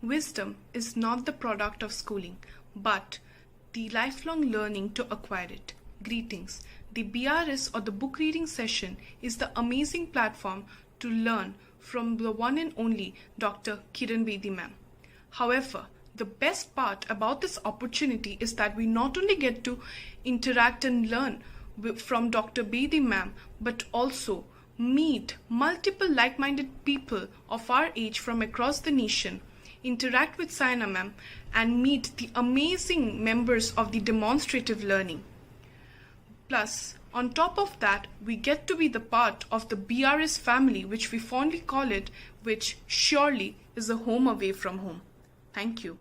Wisdom is not the product of schooling, but the lifelong learning to acquire it. Greetings. The BRS or the book reading session is the amazing platform to learn from the one and only Dr. Kiran Bedi ma'am. However, the best part about this opportunity is that we not only get to interact and learn from Dr. Bedi ma'am, but also meet multiple like-minded people of our age from across the nation, interact with Sayana ma'am, and meet the amazing members of the Demonstrative Learning. Plus, on top of that, we get to be the part of the BRS family, which we fondly call it, which surely is a home away from home. Thank you.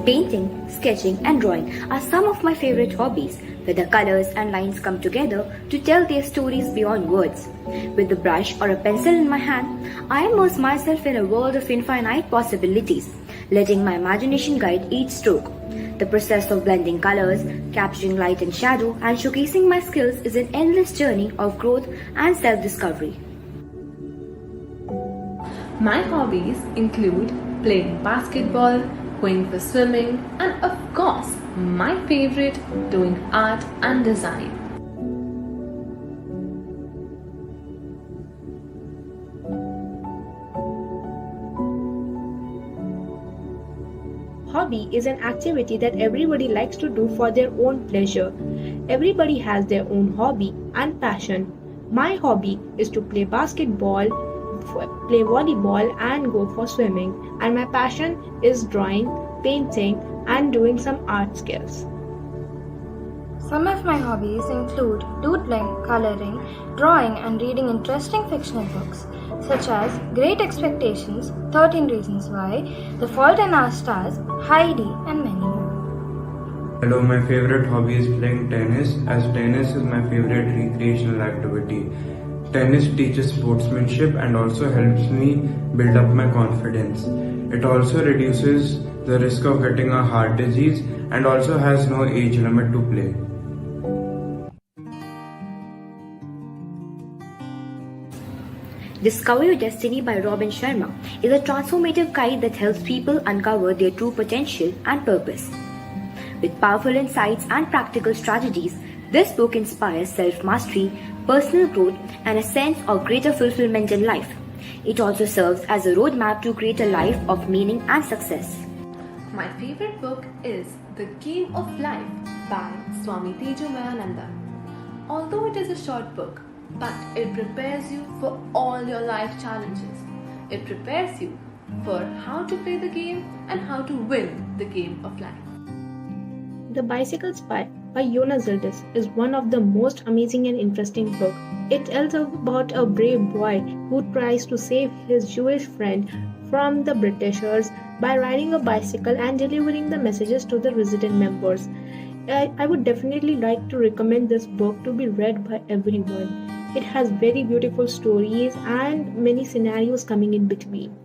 Painting, sketching and drawing are some of my favorite hobbies, where the colors and lines come together to tell their stories beyond words. With a brush or a pencil in my hand, I immerse myself in a world of infinite possibilities, letting my imagination guide each stroke. The process of blending colors, capturing light and shadow, and showcasing my skills is an endless journey of growth and self-discovery. My hobbies include playing basketball, going for swimming, and of course, my favorite, doing art and design. Hobby is an activity that everybody likes to do for their own pleasure. Everybody has their own hobby and passion. My hobby is to play basketball, play volleyball and go for swimming, and my passion is drawing, painting and doing some art skills. Some of my hobbies include doodling, coloring, drawing and reading interesting fictional books such as Great Expectations, 13 Reasons Why, The Fault in Our Stars, Heidi and many more. Hello, my favorite hobby is playing tennis, as tennis is my favorite recreational activity. Tennis teaches sportsmanship and also helps me build up my confidence. It also reduces the risk of getting a heart disease and also has no age limit to play. Discover Your Destiny by Robin Sharma is a transformative guide that helps people uncover their true potential and purpose. With powerful insights and practical strategies, this book inspires self-mastery, personal growth, and a sense of greater fulfillment in life. It also serves as a roadmap to create a life of meaning and success. My favorite book is The Game of Life by Swami Gyaananda. Although it is a short book, but it prepares you for all your life challenges. It prepares you for how to play the game and how to win the game of life. The Bicycle Spy by Jonas Zildis is one of the most amazing and interesting books. It tells about a brave boy who tries to save his Jewish friend from the Britishers by riding a bicycle and delivering the messages to the resident members. I would definitely like to recommend this book to be read by everyone. It has very beautiful stories and many scenarios coming in between.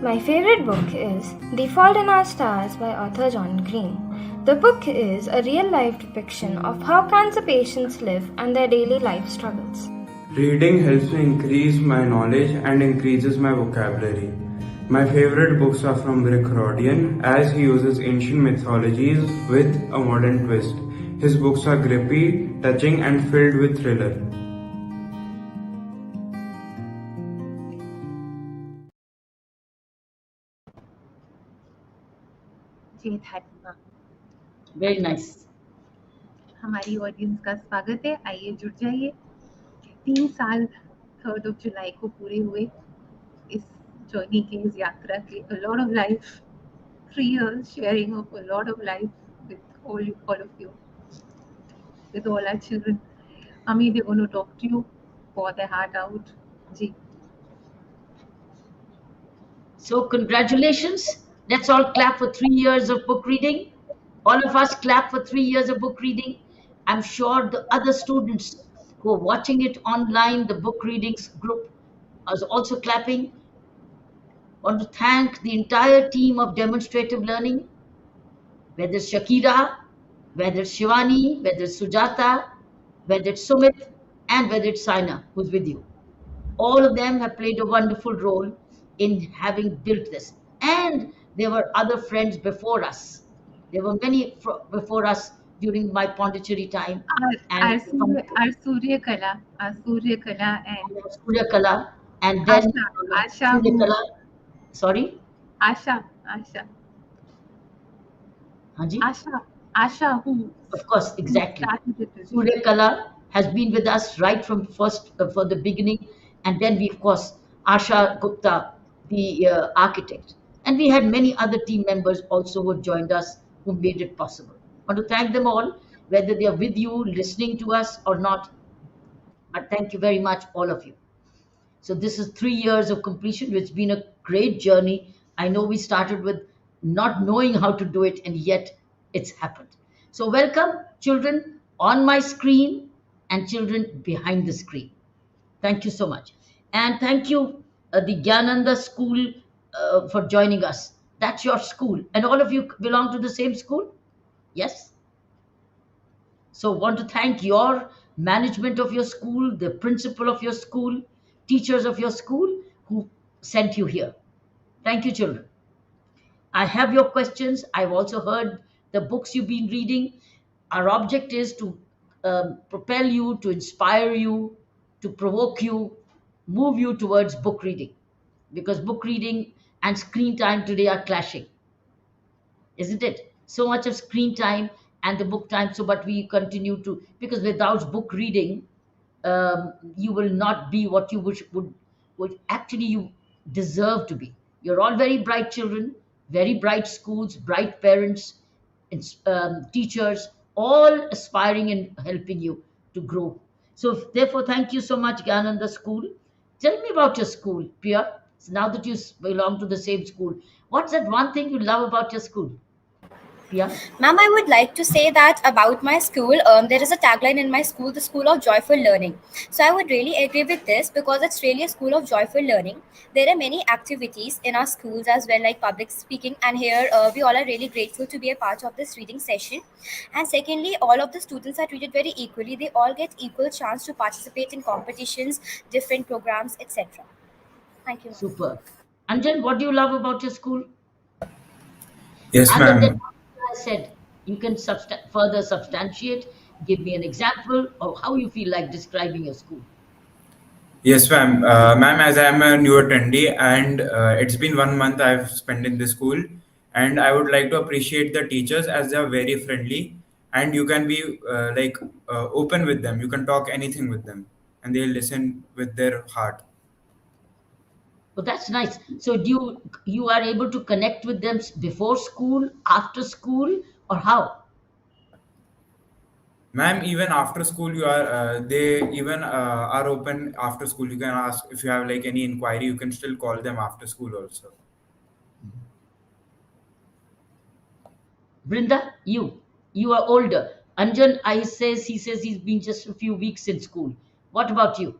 My favorite book is The Fault in Our Stars by author John Green. The book is a real life depiction of how cancer patients live and their daily life struggles. Reading helps me increase my knowledge and increases my vocabulary. My favorite books are from Rick Rodian as he uses ancient mythologies with a modern twist. His books are grippy, touching, and filled with thriller. जी Fatima, Very nice. हमारी audience का स्वागत है। आइए जुड़ जाइए। 3 साल 3rd of July को पूरे हुए इस जर्नी के, इस यात्रा के। A lot of life, 3 years sharing of a lot of life with all of you, with all our children. Ami, they're going to talk to you, pour their heart out. जी So, congratulations. Let's all clap for 3 years of book reading. All of us clap for 3 years of book reading. I'm sure the other students who are watching it online, the book readings group, is also clapping. Want to thank the entire team of Demonstrative Learning, whether it's Shakira, whether it's Shivani, whether it's Sujata, whether it's Sumit, and whether it's Saina, who's with you. All of them have played a wonderful role in having built this. And there were other friends before us. There were many before us during my Pondicherry time. And our Surya Kala, and Surya Kala, and then Asha, Surya Kala. Sorry? Asha, Hanji? Asha, who Of course, exactly. started it. Surya Kala has been with us right from first for the beginning, and then we, of course, Asha Gupta, the architect, and we had many other team members also who joined us who made it possible. I want to thank them all, whether they are with you, listening to us or not. But thank you very much, all of you. So this is 3 years of completion. It's been a great journey. I know we started with not knowing how to do it, and yet it's happened. So welcome, children on my screen and children behind the screen. Thank you so much. And thank you, the Gyaananda School, for joining us. That's your school. And all of you belong to the same school? Yes? So want to thank your management of your school, the principal of your school, teachers of your school who sent you here. Thank you, children. I have your questions. I've also heard the books you've been reading. Our object is to propel you, to inspire you, to provoke you, move you towards book reading. Because book reading and screen time today are clashing, isn't it? So much of screen time and the book time. So, but we continue to, because without book reading, you will not be what you would actually you deserve to be. You're all very bright children, very bright schools, bright parents, teachers, all aspiring and helping you to grow. So, therefore, thank you so much, Gyaananda School. Tell me about your school, Pia. So now that you belong to the same school, what's that one thing you love about your school? Yeah. Ma'am, I would like to say that about my school, there is a tagline in my school, the School of Joyful Learning. So I would really agree with this because it's really a school of joyful learning. There are many activities in our schools as well, like public speaking, and here we all are really grateful to be a part of this reading session. And secondly, all of the students are treated very equally. They all get equal chance to participate in competitions, different programs, etc. Thank you, ma'am. Super. Anjan, what do you love about your school? Yes, Other than ma'am. what I said, you can further substantiate, give me an example of how you feel like describing your school. Yes, ma'am. Ma'am, as I am a new attendee and it's been 1 month I've spent in the school, and I would like to appreciate the teachers as they are very friendly, and you can be open with them. You can talk anything with them, and they'll listen with their heart. Well, that's nice. So, do you are able to connect with them before school, after school, or how? Ma'am, even after school, you are they even are open after school. You can ask if you have like any inquiry. You can still call them after school also. Brinda, you. You are older. Anjan, I says he says he's been just a few weeks in school. What about you?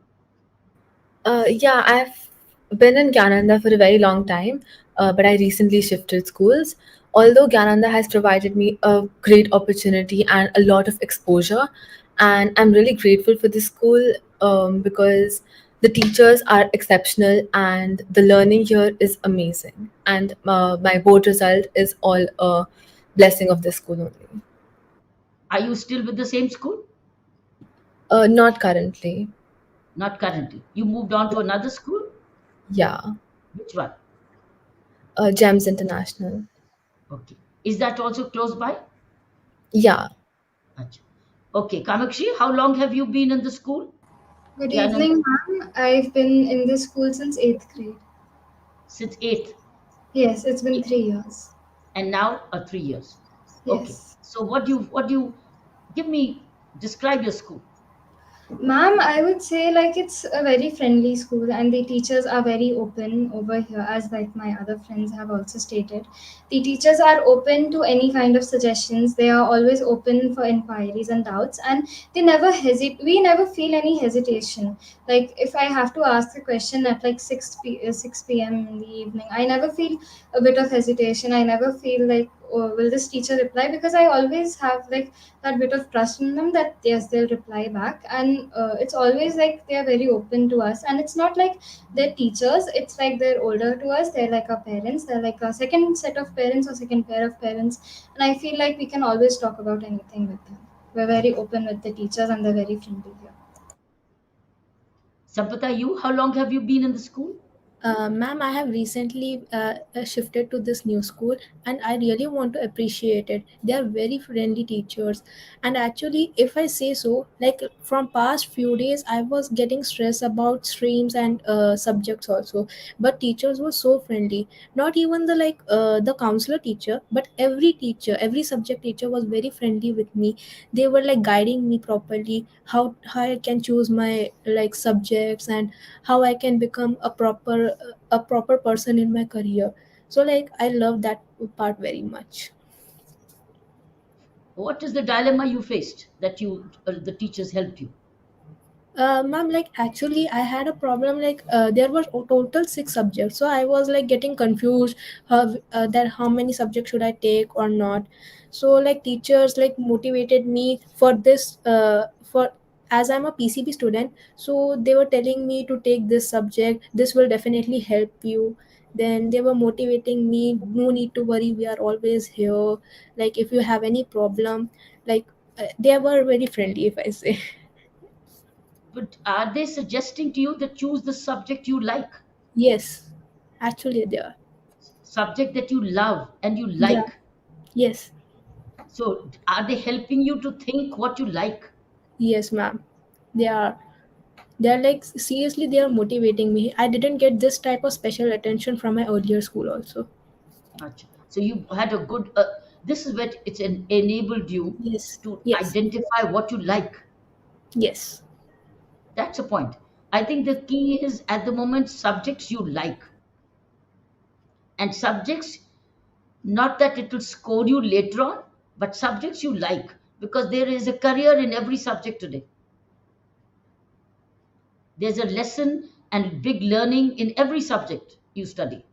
Yeah, I've been in Gyaananda for a very long time, but I recently shifted schools. Although Gyaananda has provided me a great opportunity and a lot of exposure, and I'm really grateful for this school because the teachers are exceptional and the learning here is amazing. And my board result is all a blessing of this school only. Are you still with the same school? Not currently. Not currently. You moved on to another school? Yeah, Which one? GEMS International. Okay. Is that also close by? Yeah. Acha. Okay, Kamakshi, how long have you been in the school? Good Gyananda? evening, ma'am. I've been in this school since 8th grade. Since eighth, Yes, it's been 3 years. and now 3 years. Okay. Yes. So what do you give me describe your school? Ma'am, I would say like it's a very friendly school and the teachers are very open over here, as like my other friends have also stated. The teachers are open to any kind of suggestions. They are always open for inquiries and doubts, and they never hesitate. We never feel any hesitation. Like if I have to ask a question at like 6 p.m. in the evening, I never feel a bit of hesitation. I never feel like, oh, will this teacher reply? Because I always have like that bit of trust in them that yes, they'll reply back. And it's always like they are very open to us, and it's not like they're teachers, it's like they're older to us, they're like our parents, they're like a second set of parents or second pair of parents. And I feel like we can always talk about anything with them. We're very open with the teachers and they're very friendly here. Sampata, you, how long have you been in the school? Ma'am, I have recently shifted to this new school and I really want to appreciate it. They are very friendly teachers. And actually, if I say so, like from past few days, I was getting stressed about streams and subjects also. But teachers were so friendly. Not even the counselor teacher, but every teacher, every subject teacher was very friendly with me. They were like guiding me properly, how I can choose my like subjects and how I can become a proper person in my career. So like I love that part very much. What is the dilemma you faced that you the teachers helped you? Ma'am, like actually, I had a problem. Like, there were total 6 subjects, so I was like getting confused. That how many subjects should I take or not? So like teachers like motivated me for this. For as I'm a PCB student, so they were telling me to take this subject. This will definitely help you. Then they were motivating me. No need to worry. We are always here. Like if you have any problem, like they were very friendly. If I say. But are they suggesting to you that choose the subject you like, Yes, actually they are. subject that you love and you Yeah. like? Yes. So are they helping you to think what you like? Yes, ma'am. They are. They are like seriously. They are motivating me. I didn't get this type of special attention from my earlier school also. Acha. So you had a good. This is what enabled you Yes. to Yes. identify what you like. Yes. That's a point. I think the key is at the moment subjects you like, and subjects, not that it will score you later on, but subjects you like, because there is a career in every subject today. There's a lesson and big learning in every subject you study,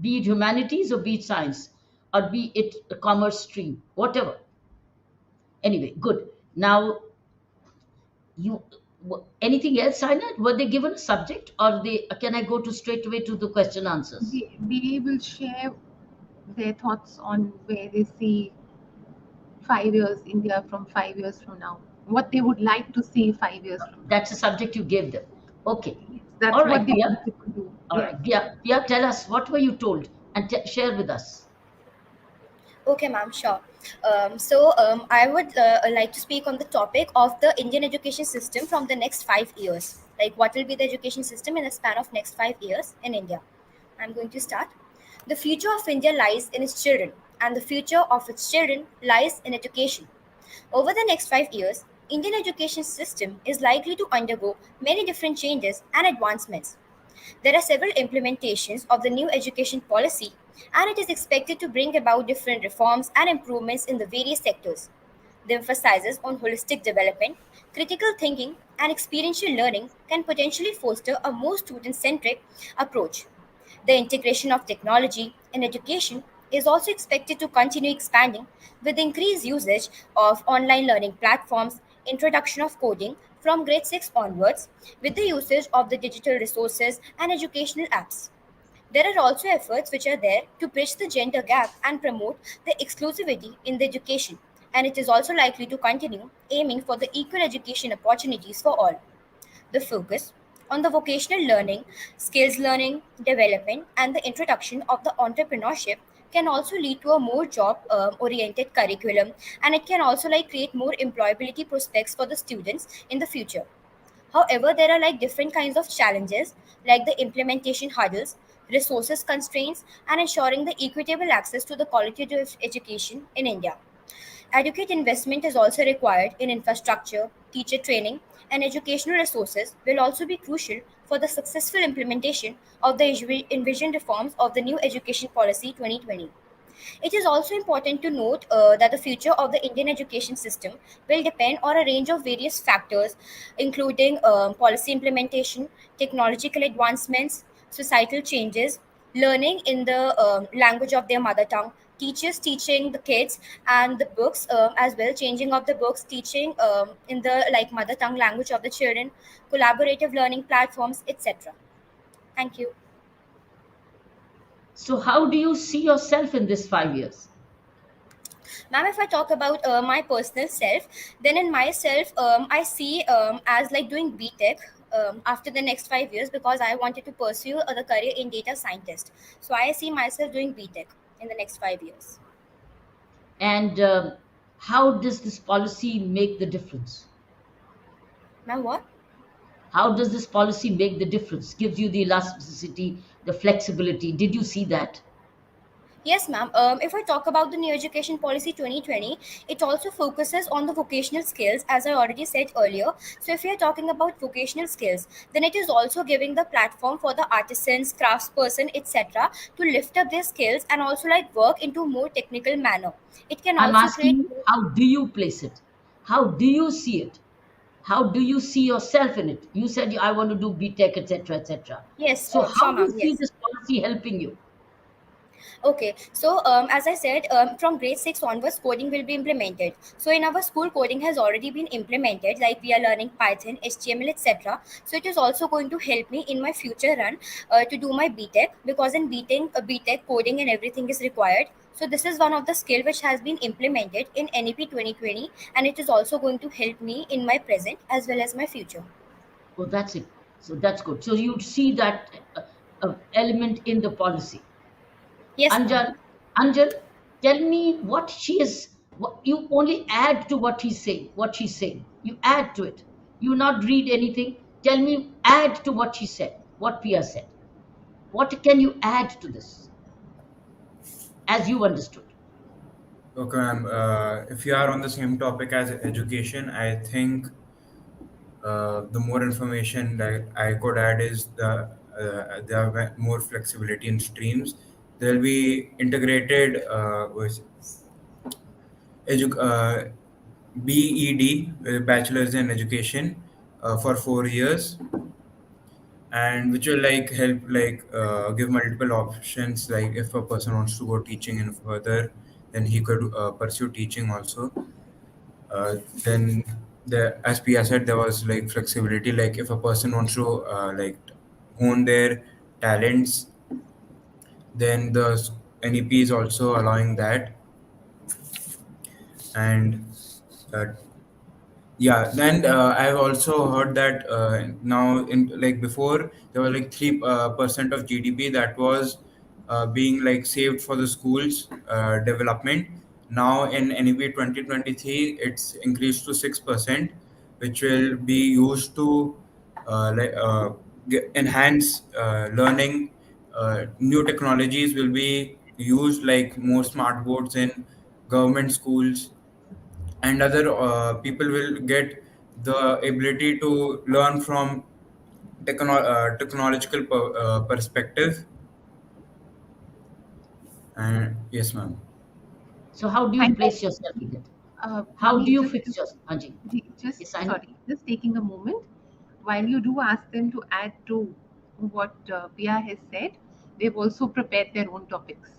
be it humanities or be it science or be it a commerce stream, whatever. Anyway, good. Now, you anything else, Saina? Were they given a subject, or they can I go to straight away to the question answers? They will share their thoughts on where they see 5 years India from 5 years from now, what they would like to see 5 years from now. That's a subject you gave them. Okay. Yes, All that's what right, they Pia. wanted to do. All Yes. right, Pia, tell us what were you told and share with us. Okay, ma'am, sure. I would like to speak on the topic of the Indian education system from the next 5 years. Like, what will be the education system in the span of next 5 years in India? I'm going to start. The future of India lies in its children, and the future of its children lies in education. Over the next 5 years, Indian education system is likely to undergo many different changes and advancements. There are several implementations of the new education policy, and it is expected to bring about different reforms and improvements in the various sectors. The emphasizes on holistic development, critical thinking, and experiential learning can potentially foster a more student centric approach. The integration of technology in education is also expected to continue expanding with increased usage of online learning platforms, introduction of coding from grade 6 onwards, with the usage of the digital resources and educational apps. There are also efforts which are there to bridge the gender gap and promote the exclusivity in the education, and it is also likely to continue aiming for the equal education opportunities for all. The focus on the vocational learning, skills learning, development, and the introduction of the entrepreneurship can also lead to a more job oriented curriculum, and it can also like create more employability prospects for the students in the future. However, there are like different kinds of challenges like the implementation hurdles, resources constraints, and ensuring the equitable access to the quality of education in India. Adequate investment is also required in infrastructure, teacher training, and educational resources will also be crucial for the successful implementation of the envisioned reforms of the new education policy 2020. It is also important to note that the future of the Indian education system will depend on a range of various factors, including policy implementation, technological advancements, societal changes, learning in the language of their mother tongue, teachers teaching the kids, and the books as well, changing of the books, teaching in the like mother tongue language of the children, collaborative learning platforms, etc. Thank you. So, how do you see yourself in this 5 years? Ma'am, if I talk about my personal self, then in myself, I see as like doing BTech after the next 5 years because I wanted to pursue the career in data scientist. So I see myself doing BTech in the next 5 years. And how does this policy make the difference? Ma'am, what? How does this policy make the difference? Gives you the elasticity, the flexibility. Did you see that? Yes, ma'am. If I talk about the new education policy 2020, it also focuses on the vocational skills, as I already said earlier. So, if we are talking about vocational skills, then it is also giving the platform for the artisans, craftsperson, etc., to lift up their skills and also like work into more technical manner. It can I'm also asking create. you, how do you place it? How do you see it? How do you see yourself in it? You said I want to do BTech, etc., etc. Yes, So, sure, how do you ma'am. see Yes. this policy helping you? Okay, so as I said, from grade 6 onwards, coding will be implemented. So in our school, coding has already been implemented, like we are learning Python, HTML, etc. So it is also going to help me in my future run to do my BTech because in BTech coding and everything is required. So this is one of the skill which has been implemented in NEP 2020, and it is also going to help me in my present as well as my future. Oh, that's it. So that's good. So you see that element in the policy. Yes, ma'am. Anjal, Anjal, tell me what she is. What, you only add to what he's saying. What she's saying. You add to it. You not read anything. Tell me, add to what she said. What Pia said. What can you add to this, as you understood? Okay, ma'am. If you are on the same topic as education, I think the more information that I could add is there are more flexibility in streams. There will be integrated with edu- uh, BED, Bachelor's in Education, for 4 years, and which will like help like give multiple options. Like if a person wants to go teaching and further, then he could pursue teaching also. Then as Pia said, there was like flexibility. Like if a person wants to like hone their talents, then the NEP is also allowing that. And uh, yeah, then I've also heard that now in like before there was like 3% of GDP that was being like saved for the schools development. Now in NEP 2023, it's increased to 6%, which will be used to like enhance learning. New technologies will be used, like more smart boards in government schools, and other people will get the ability to learn from technological perspective. And yes, ma'am. So how do you And place yourself in it? How do Mami, you just fix yourself, Anji? just Yes, I know. sorry, just taking a moment while you do ask them to add to what Pia has said, they've also prepared their own topics.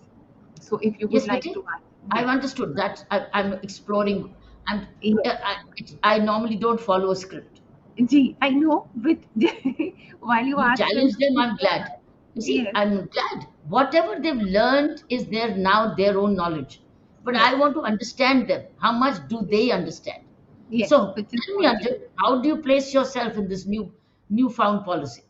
So if you would Yes, like Betty, to add, I've yes, understood that. I'm exploring. I'm. yes. I normally don't follow a script. Gee, I know, but while you You ask them challenge to them, put I'm their, glad. You see, yes, I'm glad. Whatever they've learned is their now their own knowledge. But yes, I want to understand them. How much do they understand? yes, So which is tell me, what we Anju, do. how do you place yourself in this newfound policy?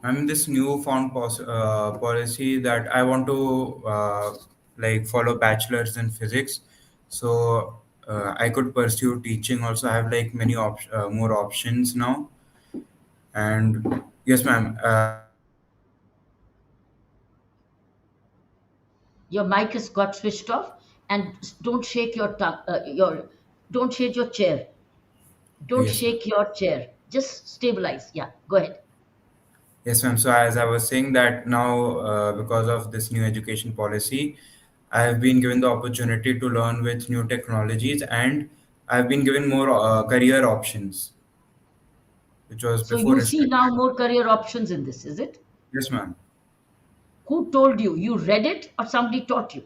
I'm this newfound policy that I want to like follow bachelor's in physics, so I could pursue teaching. Also, I have like many more options now. And yes, ma'am. Your mic has got switched off, and don't shake your tongue. Don't shake your chair. Don't Yes, ma'am. shake your chair. Just stabilize. Yeah, go ahead. Yes, ma'am. So as I was saying that now, because of this new education policy, I have been given the opportunity to learn with new technologies, and I've been given more career options, which was So before you see restricted. now more career options in this, is it? Yes, ma'am. Who told you? You read it or somebody taught you?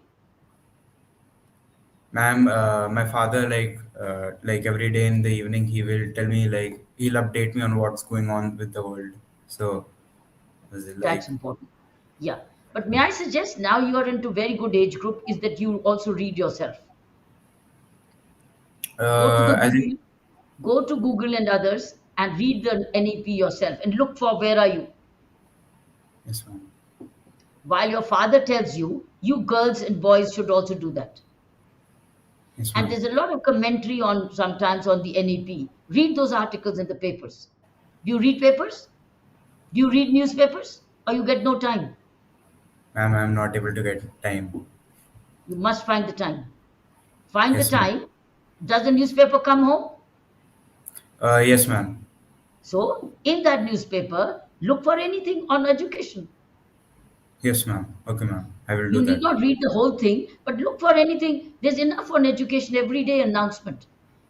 Ma'am, my father like every day in the evening he will tell me like he'll update me on what's going on with the world. So was it like That's important. Yeah. But may I suggest now you are into very good age group is that you also read yourself. Go to the as in Google, go to Google and others and read the NEP yourself and look for where are you. yes, ma'am. While your father tells you, you girls and boys should also do that. Yes, And ma'am. there's a lot of commentary on sometimes on the NEP. Read those articles in the papers. Do you read papers? Do you read newspapers? Or you get no time? Ma'am, I'm not able to get time. You must find the time. Find the Yes, ma'am. time. Does the newspaper come home? Yes, ma'am. So, in that newspaper, look for anything on education. Yes, ma'am. Okay, ma'am. I will You do need that. not read the whole thing, but look for anything. There's enough on education every day announcement.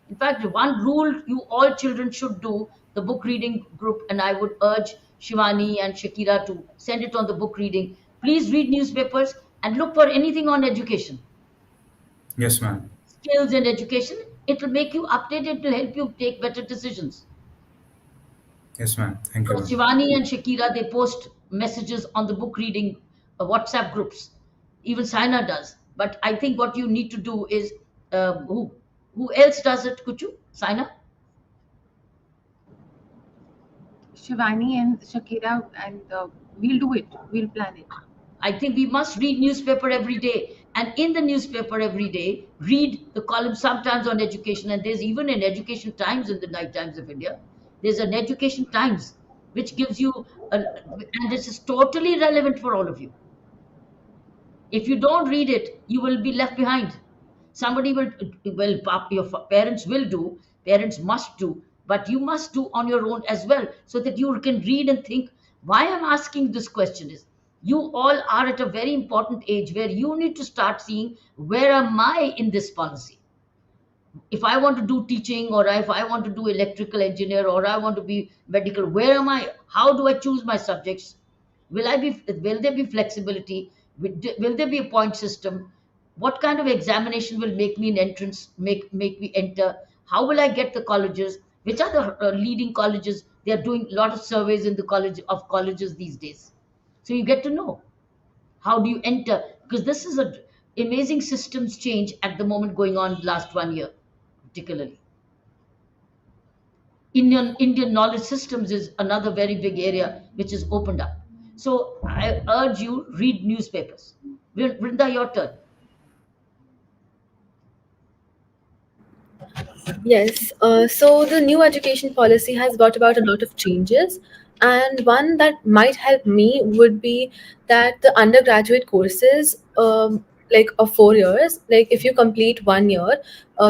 In fact, one rule you all children should do, the book reading group, and I would urge Shivani and Shakira to send it on the book reading. Please read newspapers and look for anything on education, Yes, ma'am. skills and education. It will make you updated to help you take better decisions. Yes, ma'am. Thank you, Because ma'am. Shivani and Shakira, they post messages on the book reading WhatsApp groups. Even Saina does. But I think what you need to do is who else does it? Could you, Saina? Shivani and Shakira, and we'll do it. We'll plan it. I think we must read newspaper every day, and in the newspaper every day, read the column sometimes on education. And there's even an Education Times in the Night Times of India. There's an Education Times which gives you, and this is totally relevant for all of you. If you don't read it, you will be left behind. Somebody will, your parents will do, parents must do, but you must do on your own as well, so that you can read and think. Why I'm asking this question is, you all are at a very important age where you need to start seeing where am I in this policy. If I want to do teaching, or if I want to do electrical engineer, or I want to be medical, where am I? How do I choose my subjects? Will there be flexibility? Will there be a point system? What kind of examination will make me an entrance, make me enter? How will I get the colleges? Which are the leading colleges? They are doing a lot of surveys in the colleges these days. So you get to know how do you enter, because this is a amazing systems change at the moment going on last 1 year particularly. Indian knowledge systems is another very big area which is opened up. So I urge you, read newspapers. Vrinda, your turn. Yes, so the new education policy has brought about a lot of changes, and one that might help me would be that the undergraduate courses like of 4 years. Like if you complete 1 year,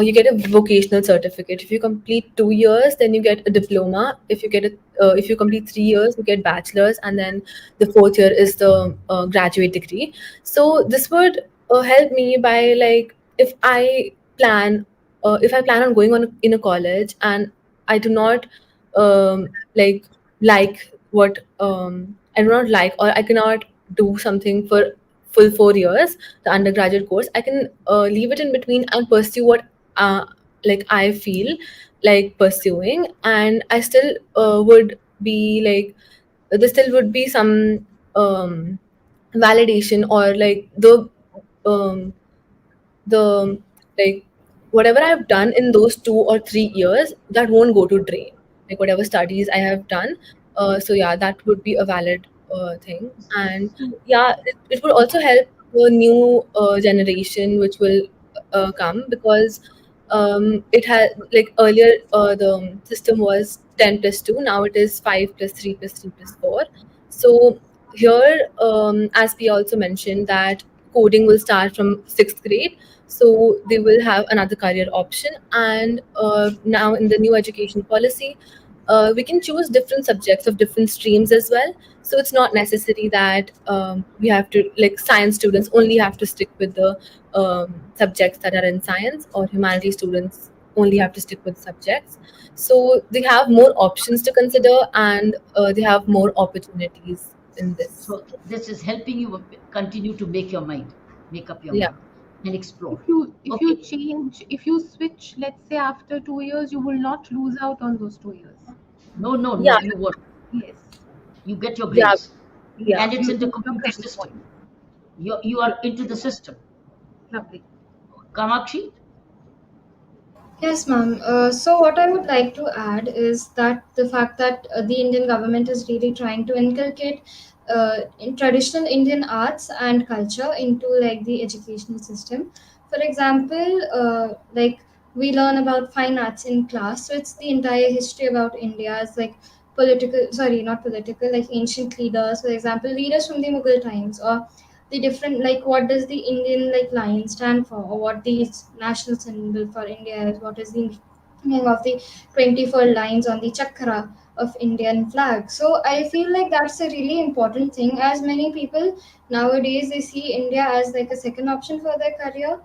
you get a vocational certificate. If you complete 2 years, then you get a diploma. If you complete 3 years, you get bachelor's, and then the fourth year is the graduate degree. So this would help me by, like, if I plan on going on in a college and I do not like what I do not like, or I cannot do something for full 4 years, the undergraduate course, I can leave it in between and pursue what like I feel like pursuing, and I still would be like there still would be some validation, or like um, the like whatever I've done in those 2 or 3 years, that won't go to drain. Like whatever studies I have done. So yeah, that would be a valid thing. And yeah, it would also help the new generation which will come, because it has, like, earlier the system was 10 plus 2, now it is 5 plus 3 plus 3 plus 4. So here, as we also mentioned, that coding will start from 6th grade, so they will have another career option. And now in the new education policy, we can choose different subjects of different streams as well. So it's not necessary that we have to, like, science students only have to stick with the subjects that are in science, or humanity students only have to stick with subjects. So they have more options to consider, and they have more opportunities in this. So this is helping you continue to make up your Yeah. mind and explore. If you Okay. change, if you switch, let's say after 2 years, you will not lose out on those 2 years. No, no, Yeah. no, you won't. Yes. You get your Yeah. grades. Yeah. And it's You in the get your computer credit system. points. You are into the system. Lovely. Kamakshi? Yes, ma'am. So, what I would like to add is that the fact that the Indian government is really trying to inculcate in traditional Indian arts and culture into like the educational system. For example, like we learn about fine arts in class, so it's the entire history about India's like sorry, not political, like ancient leaders. For example, leaders from the Mughal times, or the different, like what does the Indian like lion stand for, or what the national symbol for India is, what is the meaning of the 24 lines on the chakra of Indian flag. So I feel like that's a really important thing, as many people nowadays they see India as like a second option for their career,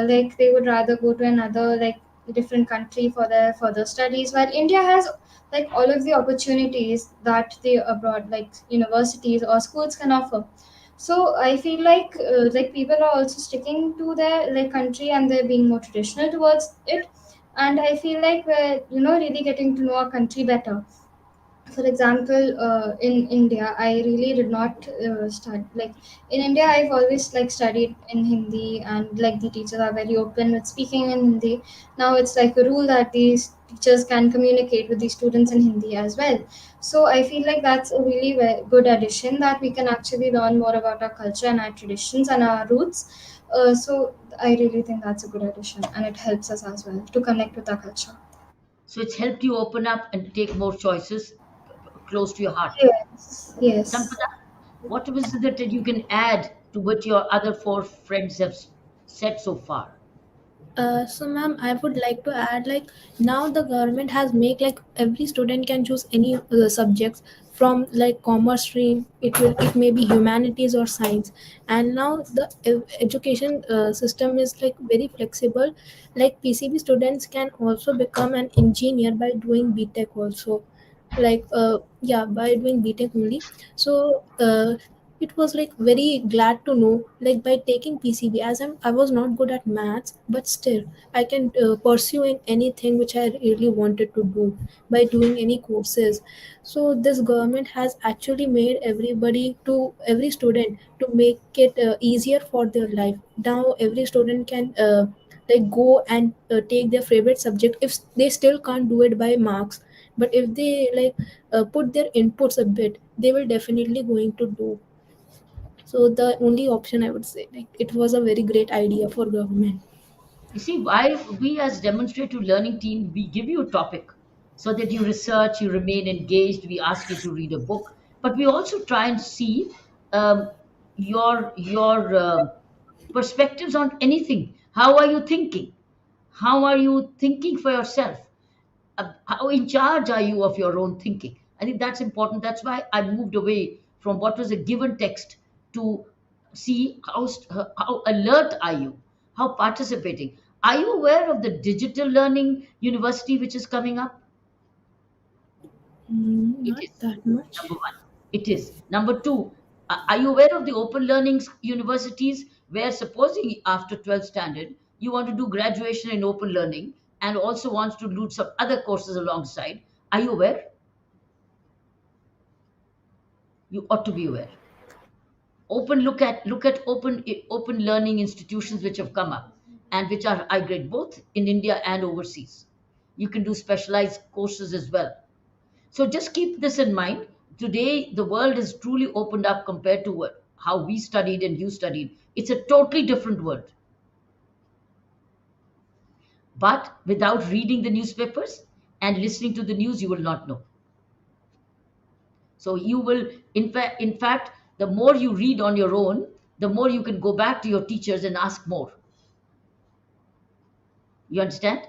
like they would rather go to another like different country for their further studies, while India has like all of the opportunities that the abroad like universities or schools can offer. So I feel like people are also sticking to their like country, and they're being more traditional towards it. And I feel like we're really getting to know our country better. For example, in India I really did not study like in India. I've always like studied in Hindi, and like the teachers are very open with speaking in Hindi. Now it's like a rule that these teachers can communicate with the students in Hindi as well. So I feel like that's a really good addition, that we can actually learn more about our culture and our traditions and our roots. So I really think that's a good addition, and it helps us as well to connect with our culture. So it's helped you open up and take more choices close to your heart. Yes, yes. Sampada, what was it that you can add to what your other four friends have said so far? So ma'am, I would like to add, like, now the government has make like every student can choose any subjects from like commerce stream. It may be humanities or science, and now the education system is like very flexible. Like PCB students can also become an engineer by doing BTech also, like yeah, by doing BTech only. So it was like very glad to know, like by taking PCB, as I was not good at maths, but still I can pursue in anything which I really wanted to do by doing any courses. So this government has actually made every student to make it easier for their life. Now every student can like go and take their favorite subject if they still can't do it by marks, but if they like put their inputs a bit, they will definitely going to do. So the only option I would say, like, it was a very great idea for government. You see, why we as demonstrative learning team, we give you a topic so that you research, you remain engaged. We ask you to read a book, but we also try and see um, your perspectives on anything. How are you thinking? How are you thinking for yourself? How in charge are you of your own thinking? I think that's important. That's why I moved away from what was a given text to see how alert are you, how participating. Are you aware of the digital learning university which is coming up? It Not is. that much. Number one, it is. Number two, are you aware of the open learning universities where supposing after 12th standard you want to do graduation in open learning and also wants to do some other courses alongside? Are you aware? You ought to be aware. Open look at open learning institutions which have come up and which are high grade both in India and overseas. You can do specialized courses as well. So just keep this in mind. Today, the world is truly opened up compared to how we studied and you studied. It's a totally different world. But without reading the newspapers and listening to the news, you will not know. So you will, in fact, the more you read on your own, the more you can go back to your teachers and ask more. You understand?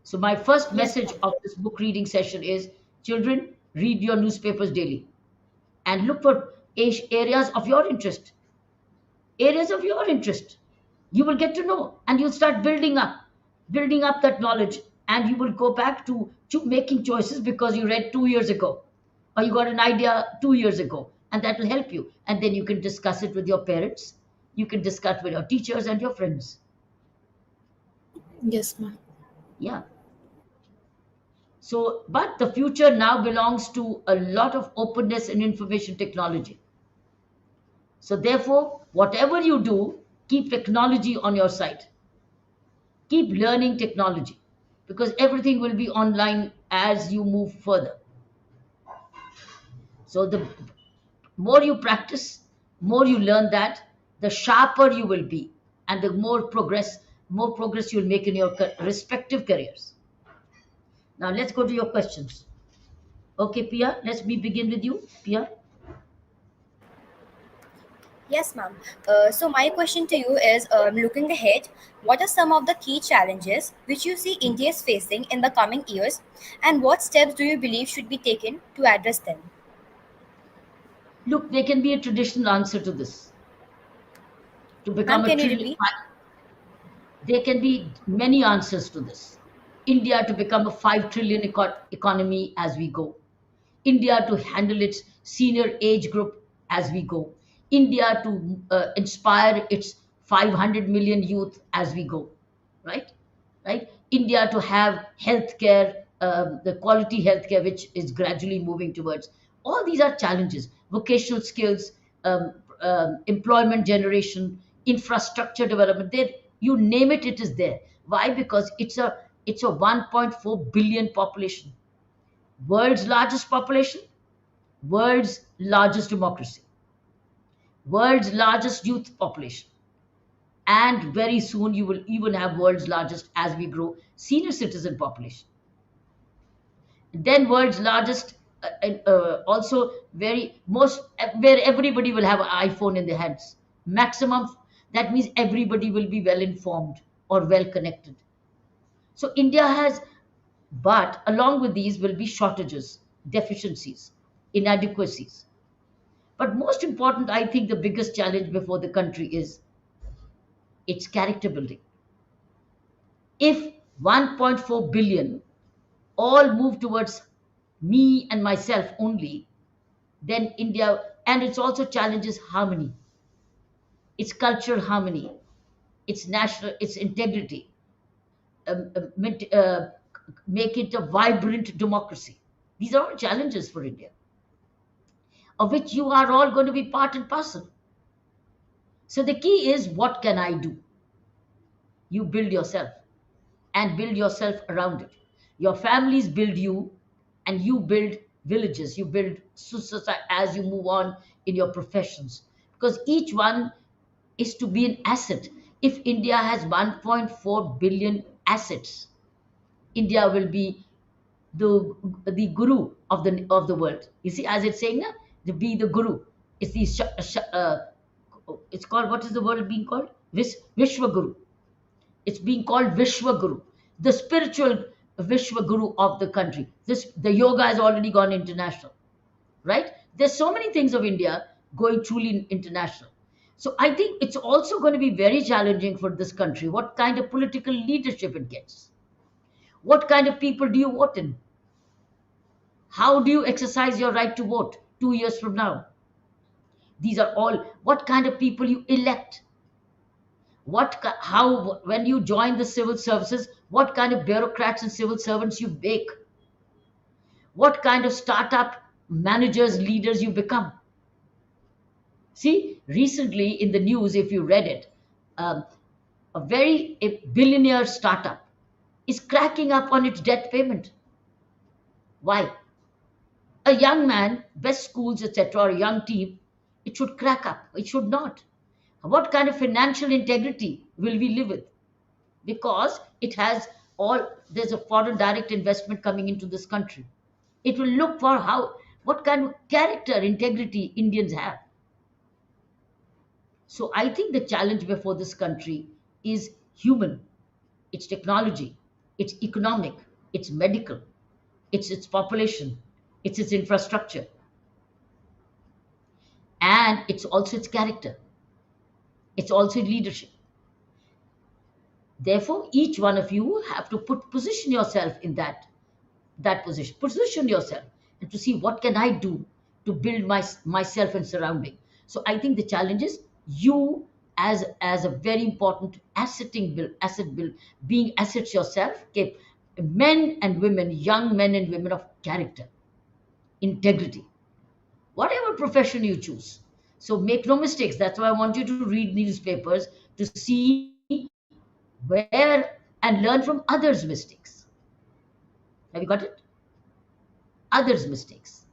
So my first Yes, message ma'am. of this book reading session is, children, read your newspapers daily and look for areas of your interest. Areas of your interest. You will get to know and you'll start building up that knowledge, and you will go back to making choices because you read 2 years ago or you got an idea 2 years ago, and that will help you. And then you can discuss it with your parents, you can discuss with your teachers and your friends. Yes, ma'am. Yeah. So, but the future now belongs to a lot of openness and information technology. So, therefore, whatever you do, keep technology on your side. Keep learning technology because everything will be online as you move further. So, the more you practice, more you learn that, the sharper you will be, and the more progress you'll make in your respective careers. Now, let's go to your questions. Okay, Pia, let's begin with you. Pia. Yes, ma'am. So my question to you is, looking ahead, what are some of the key challenges which you see India is facing in the coming years, and what steps do you believe should be taken to address them? Look, there can be a traditional answer to this. To Ma'am, become a can you trillion, repeat? there can be many answers to this. India to become a 5 trillion economy as we go. India to handle its senior age group as we go. India to inspire its 500 million youth as we go. Right? Right? India to have healthcare, the quality healthcare which is gradually moving towards. All these are challenges. Vocational skills, employment generation, infrastructure development. There, you name it, it is there. Why? Because it's a 1.4 billion population, world's largest population, world's largest democracy, world's largest youth population, and very soon you will even have world's largest, as we grow, senior citizen population. Then world's largest, also very most where everybody will have an iPhone in their hands. Maximum, that means everybody will be well informed or well connected. So India has, but along with these will be shortages, deficiencies, inadequacies. But most important, I think the biggest challenge before the country is its character building. If 1.4 billion all move towards me and myself only, then India, and it's also challenges harmony, its cultural harmony, its national, its integrity, um, um, mint- uh, make it a vibrant democracy. These are all challenges for India, of which you are all going to be part and parcel. So the key is, what can I do? You build yourself and build yourself around it. Your families build you, and you build villages, you build society as you move on in your professions, because each one is to be an asset. If India has 1.4 billion assets, India will be the guru of the world. You see, as it's saying now, to be the guru. It's the it's called, what is the word being called? Vishwaguru. It's being called Vishwaguru, the spiritual Vishwaguru of the country. The yoga has already gone international, right? There's so many things of India going truly international. So I think it's also going to be very challenging for this country what kind of political leadership it gets. What kind of people do you vote in? How do you exercise your right to vote 2 years from now? These are all what kind of people you elect. How, when you join the civil services, what kind of bureaucrats and civil servants you bake, what kind of startup managers, leaders you become. See, recently in the news, if you read it, um, a billionaire startup is cracking up on its debt payment. Why? A young man, best schools, etc., or a young team, it should crack up. It should not. What kind of financial integrity will we live with? Because it has all, there's a foreign direct investment coming into this country. It will look for what kind of character, integrity Indians have. So I think the challenge before this country is human. It's technology, it's economic, it's medical, it's its population, it's its infrastructure, and it's also its character, it's also leadership. Therefore, each one of you have to position yourself in that position. Position yourself and to see what can I do to build myself and surrounding. So I think the challenge is you as a very important asset build, being assets yourself. Okay, men and women, young men and women of character, integrity, whatever profession you choose. So make no mistakes. That's why I want you to read newspapers to see where and learn from others' mistakes. Have you got it? Others' mistakes,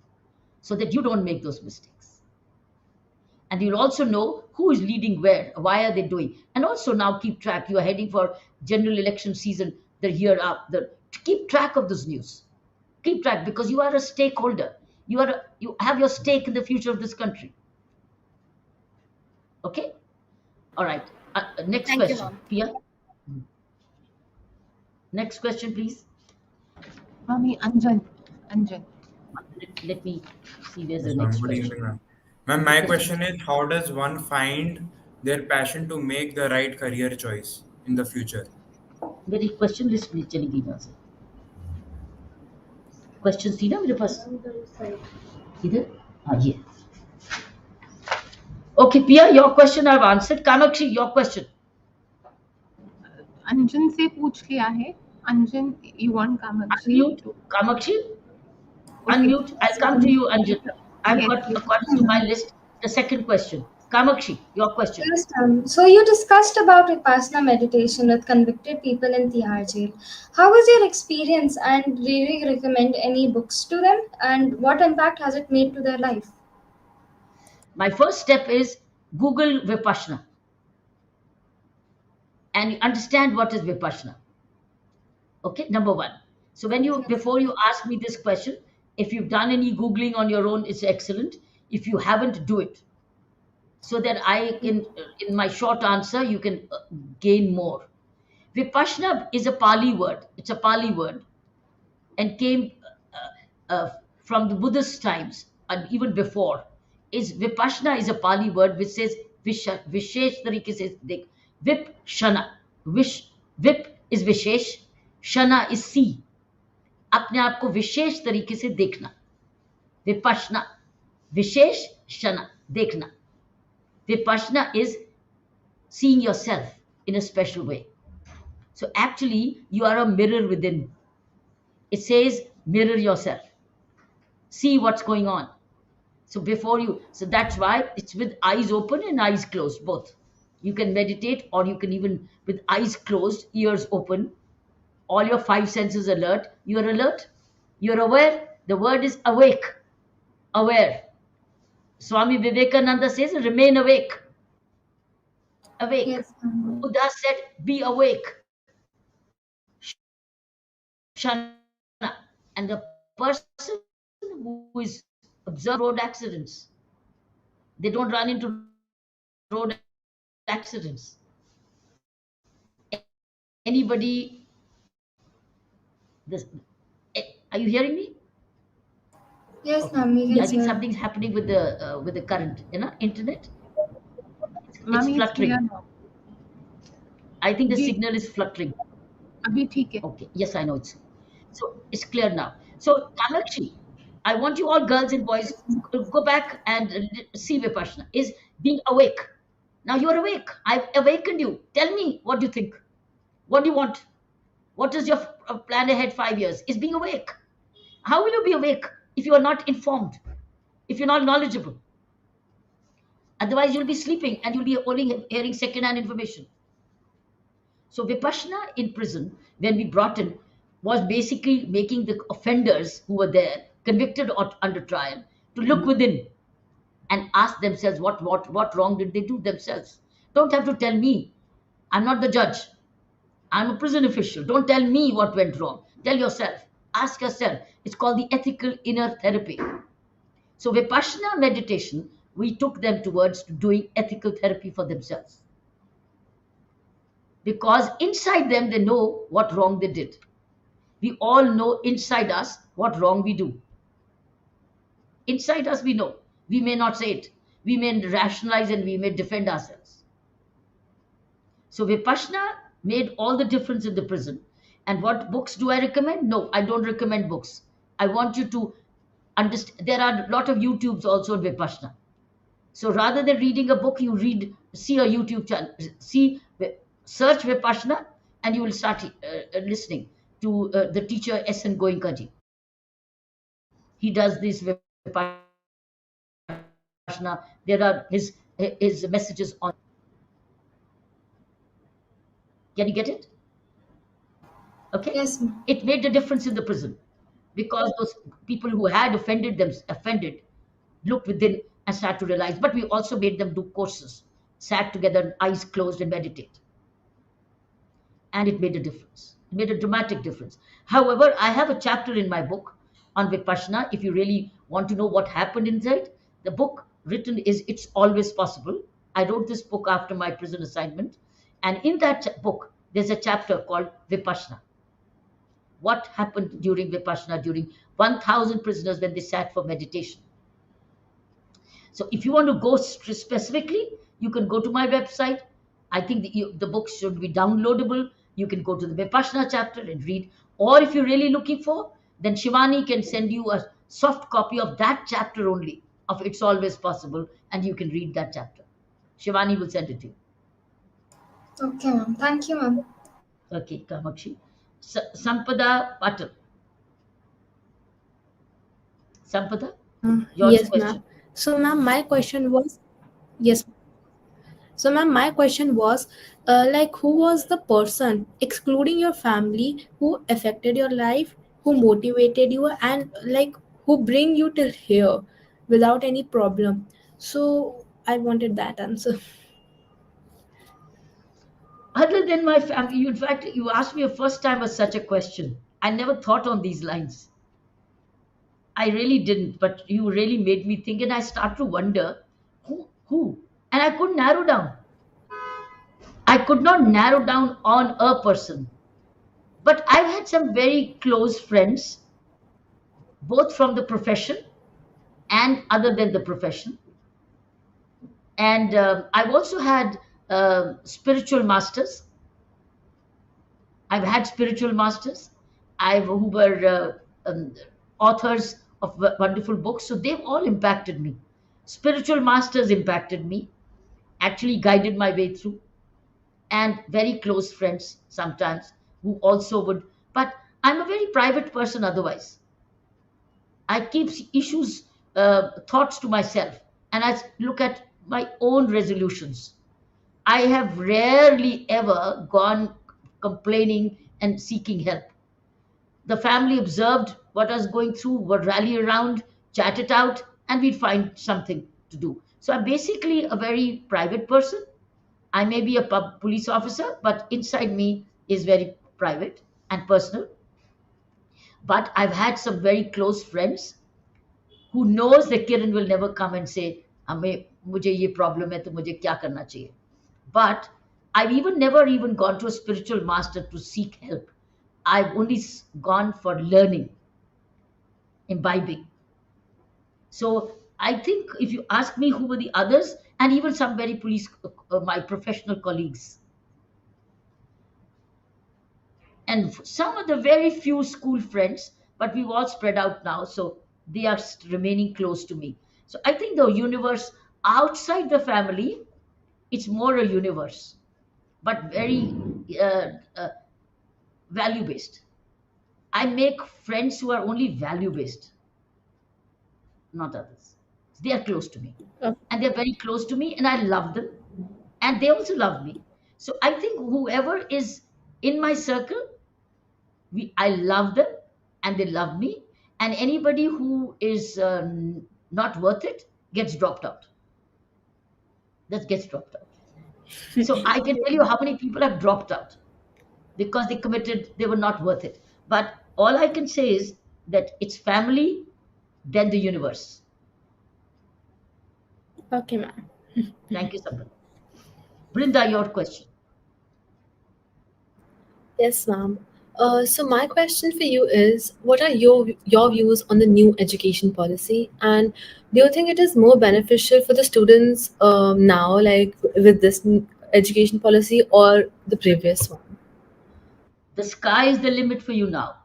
so that you don't make those mistakes. And you'll also know who is leading where, why are they doing, and also now keep track. You are heading for general election season the year up. Keep track of this news. Keep track because you are a stakeholder. You have your stake in the future of this country. Okay. All right. Next Thank you, question, Mom. Pia. Next question, please. Mommy, Anjan. Let me see where's the Yes, ma'am. next Good question. evening, ma'am. Ma'am, my question is, how does one find their passion to make the right career choice in the future? मेरी question list में चली गई यहाँ से. Question थी ना मेरे पास इधर. हाँ ये. Okay, Pia, your question I've answered. Kamakshi, your question. अंजन से पूछ लिया है. Anjan, you want Kamakshi Unmute, to... Kamakshi. Okay. Unmute. I'll come to you, Anjan. I've Yes, got, yes. according to my list, the second question. Kamakshi, your question. Yes, so you discussed about Vipassana meditation with convicted people in Tihar jail. How was your experience and do you recommend any books to them? And what impact has it made to their life? My first step is Google Vipassana and understand what is Vipassana. Okay, number one. So before you ask me this question, if you've done any Googling on your own, it's excellent. If you haven't, do it. So that I can, in my short answer, you can gain more. Vipassana is a Pali word. It's a Pali word and came from the Buddhist times and even before. Vipassana is a Pali word which says Vishesh tarike se dekh. Vip Shana. Vip is Vishesh, Shana is see. अपने आप को विशेष तरीके से देखना. Vipassana. Vishesh Shana. देखना. Vipassana is seeing yourself in a special way. So actually, you are a mirror within. It says, mirror yourself. See what's going on. So that's why it's with eyes open and eyes closed, both. You can meditate, or you can even with eyes closed, ears open, all your five senses alert. You're alert. You're aware. The word is awake. Aware. Swami Vivekananda says, remain awake. Awake. Yes. Buddha said, be awake. Shana. And the person who is observing road accidents, they don't run into road accidents. road accidents. Anybody, this, are you hearing me? Yes, Okay. ma'am, we Yeah, can I think hear. something's happening with the current, internet. It's Mami, it's clear fluttering. now. I think the ji, signal is fluttering. अभी ठीक है. Okay. Yes, I know it's so it's clear now. So Kamakshi, I want you all girls and boys to go back and see Vipassana is being awake. Now you're awake. I've awakened you. Tell me what do you think? What do you want? What is your plan ahead 5 years? Is being awake. How will you be awake if you are not informed? If you're not knowledgeable? Otherwise, you'll be sleeping and you'll be only hearing second-hand information. So Vipassana in prison, when we brought in, was basically making the offenders who were there, convicted or under trial, to look within and ask themselves what wrong did they do themselves. Don't have to tell me. I'm not the judge. I'm a prison official. Don't tell me what went wrong. Tell yourself. Ask yourself. It's called the ethical inner therapy. So Vipassana meditation, we took them towards doing ethical therapy for themselves. Because inside them, they know what wrong they did. We all know inside us what wrong we do. Inside us, we know. We may not say it. We may rationalize and we may defend ourselves. So Vipassana made all the difference in the prison. And what books do I recommend? No, I don't recommend books. I want you to understand. There are a lot of YouTubes also on Vipassana. So rather than reading a book, you see a YouTube channel, search Vipassana, and you will start listening to the teacher S.N. Goenkaji. He does this Vipassana. There are his messages on. Can you get it? Okay. Yes, ma'am. It made a difference in the prison because those people who had offended looked within and started to realize. But we also made them do courses, sat together, eyes closed, and meditate. And it made a difference. It made a dramatic difference. However, I have a chapter in my book on Vipassana. If you really want to know what happened inside, the book written is It's Always Possible. I wrote this book after my prison assignment. And in that book, there's a chapter called Vipassana. What happened during Vipassana, during 1,000 prisoners when they sat for meditation. So if you want to go specifically, you can go to my website. I think the book should be downloadable. You can go to the Vipassana chapter and read. Or if you're really looking for, then Shivani can send you a soft copy of that chapter only of It's Always Possible, and you can read that chapter. Shivani will send it to you. Okay, ma'am. Thank you, ma'am. Okay, Kamakshi. Sampada Patel. Sampada, yours Yes, question. ma'am. So, ma'am, my question was yes. So, ma'am, my question was, like, who was the person, excluding your family, who affected your life, who motivated you, and like, who bring you till here without any problem? So, I wanted that answer. Other than my family, in fact, you asked me a first time was such a question. I never thought on these lines. I really didn't, but you really made me think, and I start to wonder who, and I couldn't narrow down. I could not narrow down on a person, but I've had some very close friends, both from the profession and other than the profession, and I've also had spiritual masters. I've had spiritual masters. Who were authors of wonderful books. So they've all impacted me. Spiritual masters impacted me, actually guided my way through, and very close friends sometimes who also would. But I'm a very private person otherwise. I keep issues, thoughts to myself, and I look at my own resolutions. I have rarely ever gone complaining and seeking help. The family observed what I was going through, would rally around, chat it out, and we'd find something to do. So I'm basically a very private person. I may be a police officer, but inside me is very private and personal. But I've had some very close friends who knows that Kiran will never come and say, मुझे ये problem है तो मुझे क्या करना चाहिए. But I've even never even gone to a spiritual master to seek help. I've only gone for learning, imbibing. So I think if you ask me who were the others, and even some very police, my professional colleagues, and some of the very few school friends, but we've all spread out now, so they are remaining close to me. So I think the universe outside the family, it's more a universe, but very uh, uh, value based. I make friends who are only value based, not others. They are close to me, Okay. and they're very close to me, and I love them, and they also love me. So I think whoever is in my circle, I love them, and they love me. And anybody who is not worth it gets dropped out. That gets dropped out. So I can tell you how many people have dropped out because they were not worth it. But all I can say is that it's family, then the universe. Okay, ma'am. Thank you, Sabra. Brinda, your question. Yes, ma'am. So my question for you is, what are your views on the new education policy, and do you think it is more beneficial for the students now, like with this education policy, or the previous one? The sky is the limit for you now.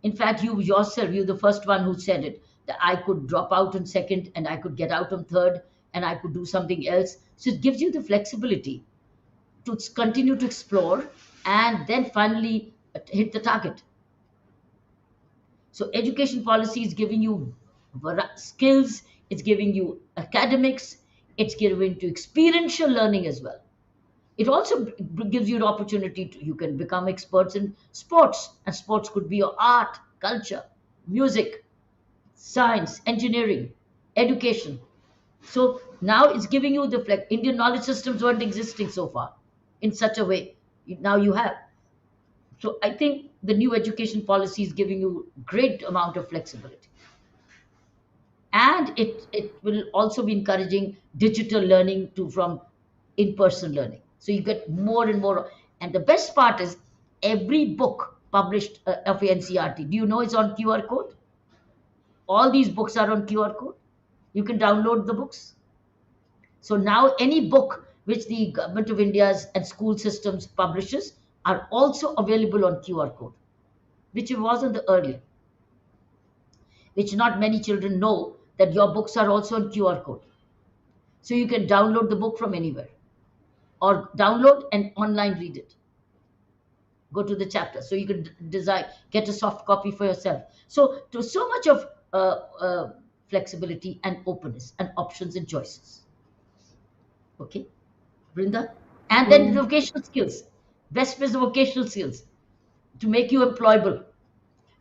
In fact, you yourself, you're the first one who said it, that I could drop out on second and I could get out on third and I could do something else. So it gives you the flexibility to continue to explore and then finally hit the target. So education policy is giving you skills, it's giving you academics, it's giving you experiential learning as well. It also gives you the opportunity to, you can become experts in sports, and sports could be your art, culture, music, science, engineering, education. So now it's giving you the Indian knowledge systems weren't existing so far in such a way. Now you have. So I think the new education policy is giving you great amount of flexibility. And it will also be encouraging digital learning to from in-person learning. So you get more and more. And the best part is every book published of NCRT, do you know it's on QR code? All these books are on QR code. You can download the books. So now any book which the government of India's and school systems publishes are also available on QR code, which it wasn't the earlier, which not many children know that your books are also on QR code. So you can download the book from anywhere or download and online read it. Go to the chapter. So you can design, get a soft copy for yourself. So to so much of flexibility and openness and options and choices. Okay, Brinda? And then Okay. vocational skills. Best is the vocational skills to make you employable.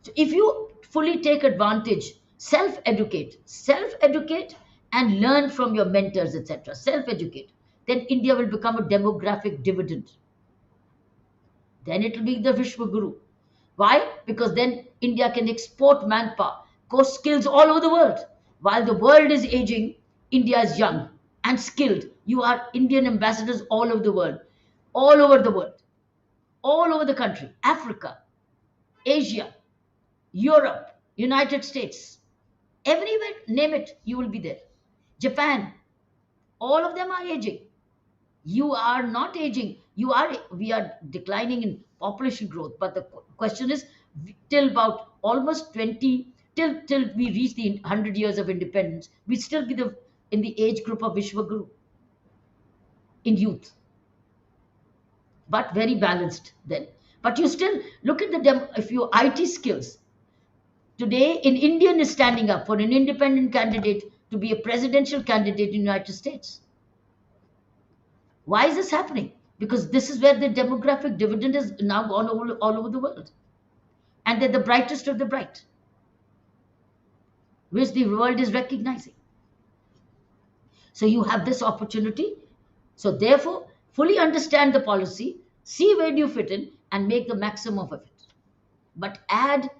So if you fully take advantage, self educate, and learn from your mentors, etc. Self educate, then India will become a demographic dividend. Then it will be the Vishwa Guru. Why? Because then India can export manpower, course skills all over the world. While the world is aging, India is young and skilled. You are Indian ambassadors all over the world, all over the world, all over the country, Africa, Asia, Europe, United States, everywhere, name it, you will be there. Japan, all of them are aging. You are not aging. We are declining in population growth. But the question is, till about almost 20, till we reach the 100 years of independence, we still be in the age group of Vishwaguru in youth, but very balanced then. But you still look at if your IT skills, today, an Indian is standing up for an independent candidate to be a presidential candidate in the United States. Why is this happening? Because this is where the demographic dividend has now gone all over the world. And they're the brightest of the bright, which the world is recognizing. So you have this opportunity. So therefore, fully understand the policy, see where do you fit in, and make the maximum of it. But add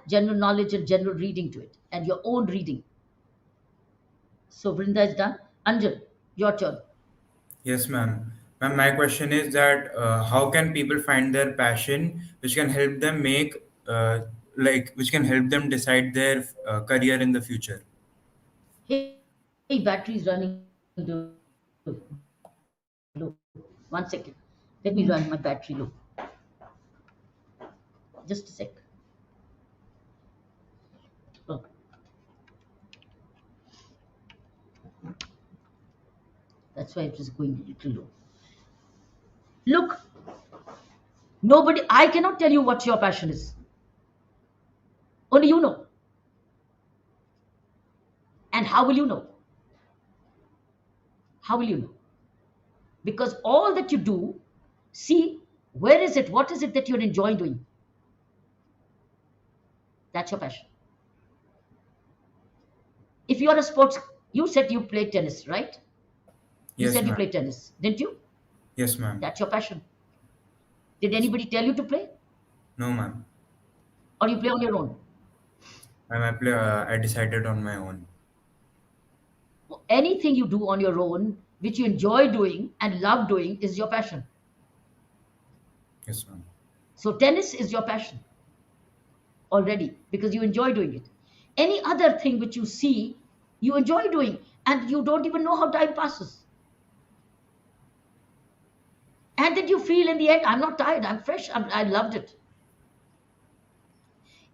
general knowledge and general reading to it, and your own reading. So Vrinda is done. Anjan, your turn. Yes, ma'am. Ma'am, my question is that how can people find their passion, which can help them make, which can help them decide their career in the future? Hey, battery is running low. One second. Let me run my battery low. Just a sec. Oh, that's why it was going a little low. Look, nobody, I cannot tell you what your passion is. Only you know. And how will you know? How will you know? Because all that you do, see, where is it? What is it that you're enjoying doing? That's your passion. If you're a sports, you said you played tennis, right? You Yes, said you ma'am. played tennis, didn't you? Yes, ma'am. That's your passion. Did anybody tell you to play? No, ma'am. Or you play on your own? Ma'am, I decided on my own. Anything you do on your own, which you enjoy doing and love doing, is your passion. Yes, ma'am. So tennis is your passion already because you enjoy doing it. Any other thing which you see, you enjoy doing, and you don't even know how time passes. And then you feel in the end, I'm not tired, I'm fresh, I loved it.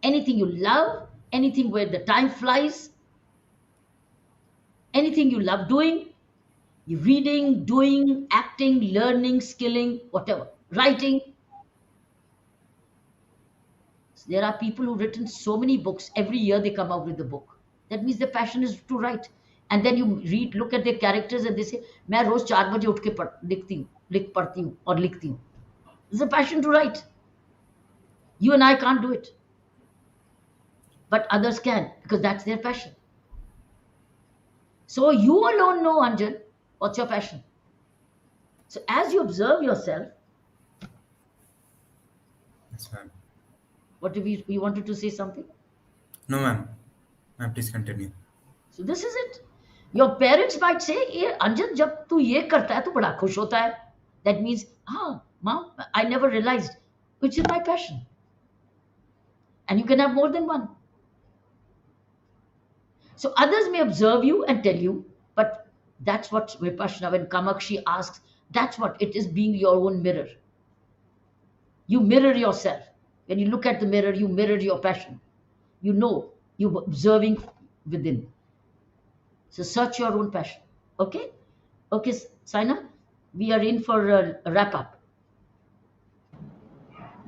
Anything you love, anything where the time flies, anything you love doing, you reading, doing, acting, learning, skilling, whatever, writing. There are people who've written so many books. Every year they come out with a book. That means their passion is to write. And then you read, look at their characters, and they say, "मैं रोज 4 बजे उठ के लिखती हूँ, पढ़ती हूँ और लिखती हूँ." It's a passion to write. You and I can't do it, but others can because that's their passion. So you alone know, Anjan, what's your passion. So as you observe yourself, Yes, ma'am. what do you wanted to say something? No, ma'am. Ma'am, please continue. So this is it. Your parents might say, "ये अंजन जब तू ये करता है तो बड़ा खुश होता है." That means, mom, I never realized, which is my passion. And you can have more than one. So others may observe you and tell you, but that's what Vipassana, when Kamakshi asks, that's what it is, being your own mirror. You mirror yourself. When you look at the mirror, you mirror your passion. You know, you're observing within. So search your own passion. Okay? Okay, Saina, we are in for a wrap up.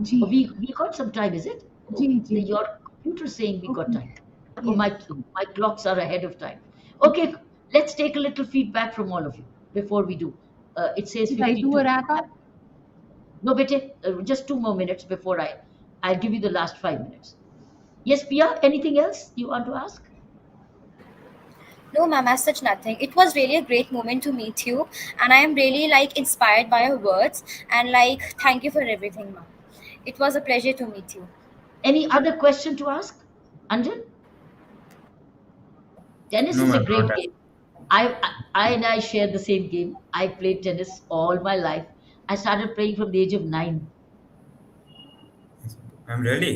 Ji We got some time, is it? Ji ji Your computer saying we got Okay. time. Oh, Yes. my clocks are ahead of time. Okay, let's take a little feedback from all of you before we do. It says Should I do 52. a wrap up? No, bete, just 2 more minutes before I'll give you the last 5 minutes. Yes, Pia, anything else you want to ask? No, ma'am, as such, nothing. It was really a great moment to meet you, and I am really inspired by your words, and thank you for everything, ma'am. It was a pleasure to meet you. Any other question to ask, Anjan? Tennis No, is a ma'am. great game. I and I share the same game. I played tennis all my life. I started playing from the age of 9. Ma'am, really?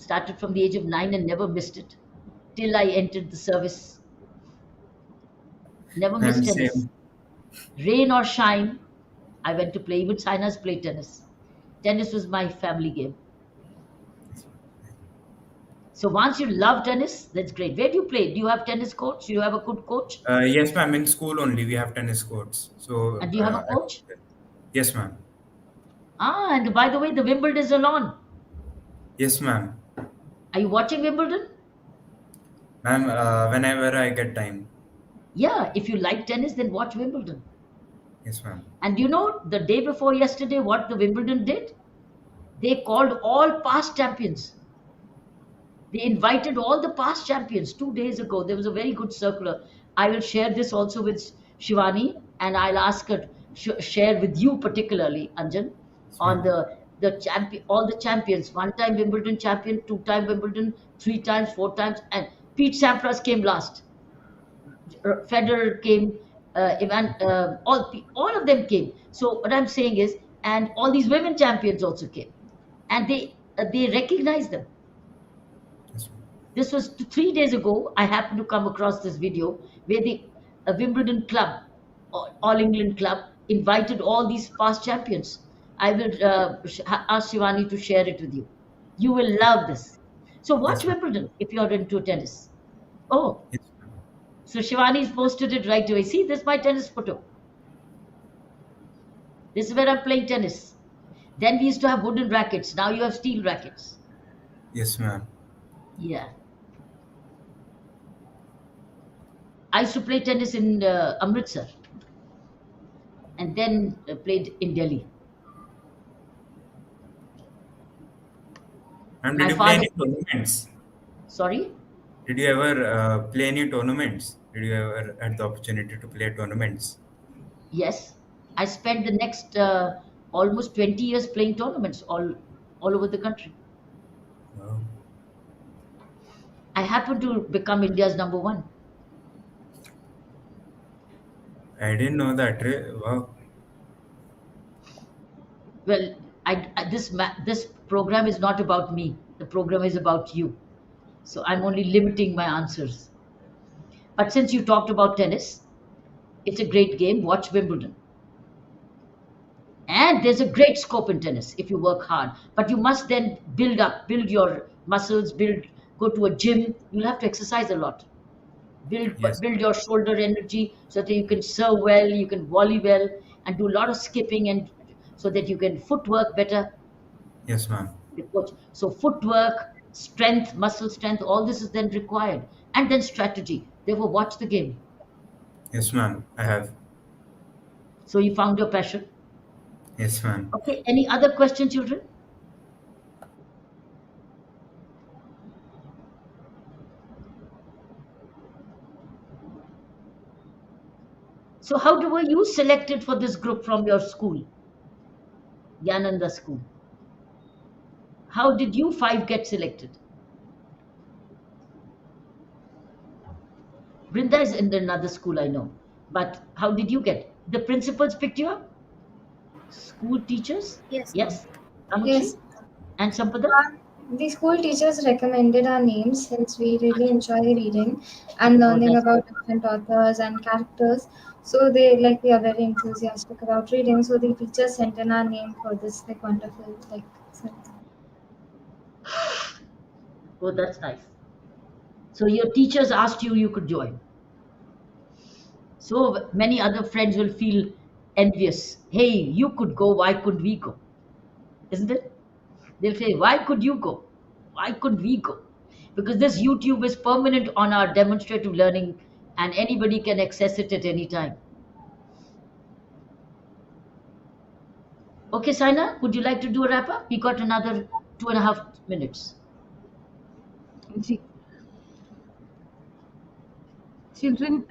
Started from the age of 9 and never missed it till I entered the service. Never Ma'am, missed tennis. same. Rain or shine, I went to play. Even Sina's played tennis. Tennis was my family game. So once you love tennis, that's great. Where do you play? Do you have tennis coach? Do you have a good coach? Yes, ma'am. In school only, we have tennis courts. So, And do you have a coach? yes, ma'am. And by the way, the Wimbledon is on. Yes, ma'am. Are you watching Wimbledon? Ma'am, whenever I get time. Yeah, if you like tennis, then watch Wimbledon. Yes, ma'am. And you know, the day before yesterday, what the Wimbledon did? They called all past champions. They invited all the past champions 2 days ago. There was a very good circular. I will share this also with Shivani, and I'll ask her to share with you particularly, Anjan, Yes, on ma'am. the the champion, all the champions, one-time Wimbledon champion, two-time Wimbledon, three times, four times, and Pete Sampras came last. Federer came, all of them came. So what I'm saying is, and all these women champions also came, and they recognized them. Yes, ma'am. This was 3 days ago. I happened to come across this video where the Wimbledon club, All England club, invited all these past champions. I will ask Shivani to share it with you. You will love this. So watch Yes, ma'am. Wimbledon if you're into tennis. Oh, Yes, ma'am. so Shivani's posted it right away. See, this is my tennis photo. This is where I'm playing tennis. Then we used to have wooden rackets. Now you have steel rackets. Yes, ma'am. Yeah. I used to play tennis in Amritsar and then played in Delhi. Ma'am, did My you play father, any tournaments? sorry, Did you ever play any tournaments? Did you ever had the opportunity to play tournaments? yes, I spent the next almost 20 years playing tournaments all over the country. Wow. I happened to become India's number one. I didn't know that. Wow. Well, this program is not about me. The program is about you. So I'm only limiting my answers. But since you talked about tennis, it's a great game. Watch Wimbledon. And there's a great scope in tennis if you work hard. But you must then build your muscles, go to a gym. You'll have to exercise a lot. Yes. Build your shoulder energy so that you can serve well, you can volley well, and do a lot of skipping, and so that you can footwork better. Yes, ma'am. So footwork, strength, muscle strength, all this is then required, and then strategy. Therefore, watch the game. Yes, ma'am. I have. So you found your passion. Yes, ma'am. Okay. Any other question, children? So were you selected for this group from your school, Gyaananda School? How did you five get selected? Brinda is in another school, I know. But how did you get? The principals picked you up? School teachers? Yes, ma'am. Yes. Kamakshi? Yes. And Sampada? The school teachers recommended our names since we really enjoy reading and Oh, learning that's about different authors and characters. So they like we are very enthusiastic about reading. So the teachers sent in our name for this like wonderful like. So, oh, that's nice. So your teachers asked you, you could join. So many other friends will feel envious. Hey, you could go, why couldn't we go? Isn't it? They'll say, why could you go? Why couldn't we go? Because this YouTube is permanent on our demonstrative learning and anybody can access it at any time. Okay, Saina, would you like to do a wrap up? We got another 2.5 minutes. Ji. Children,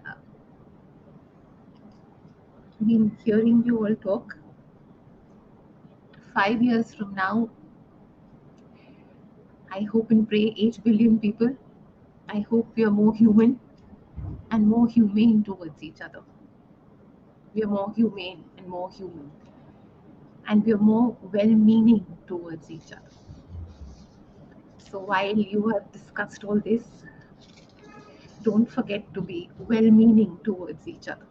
been hearing you all talk. 5 years from now, I hope and pray 8 billion people. I hope we are more human and more humane towards each other. We are more humane and more human. And we are more well-meaning towards each other. So while you have discussed all this, don't forget to be well-meaning towards each other.